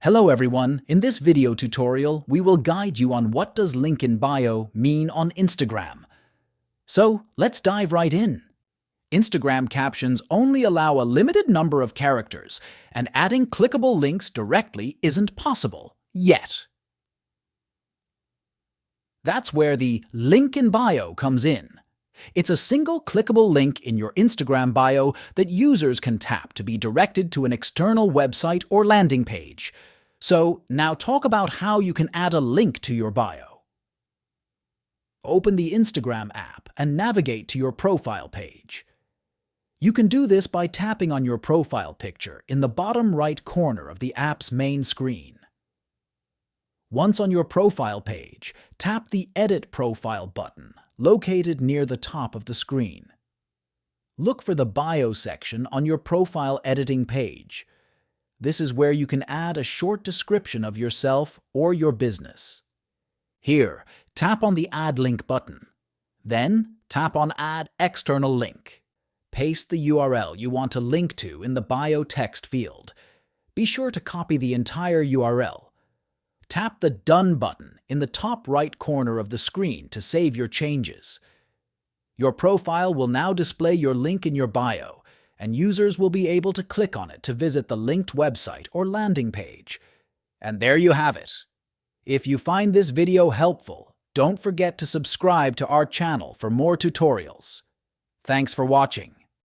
Hello everyone, in this video tutorial, we will guide you on what does link in bio mean on Instagram. So, let's dive right in. Instagram captions only allow a limited number of characters, and adding clickable links directly isn't possible, yet. That's where the link in bio comes in. It's a single clickable link in your Instagram bio that users can tap to be directed to an external website or landing page. So, now talk about how you can add a link to your bio. Open the Instagram app and navigate to your profile page. You can do this by tapping on your profile picture in the bottom right corner of the app's main screen. Once on your profile page, tap the Edit Profile button, located near the top of the screen. Look for the Bio section on your profile editing page. This is where you can add a short description of yourself or your business. Here, tap on the Add Link button. Then, tap on Add External Link. Paste the URL you want to link to in the bio text field. Be sure to copy the entire URL. Tap the Done button in the top right corner of the screen to save your changes. Your profile will now display your link in your bio, and users will be able to click on it to visit the linked website or landing page. And there you have it. If you find this video helpful, don't forget to subscribe to our channel for more tutorials. Thanks for watching.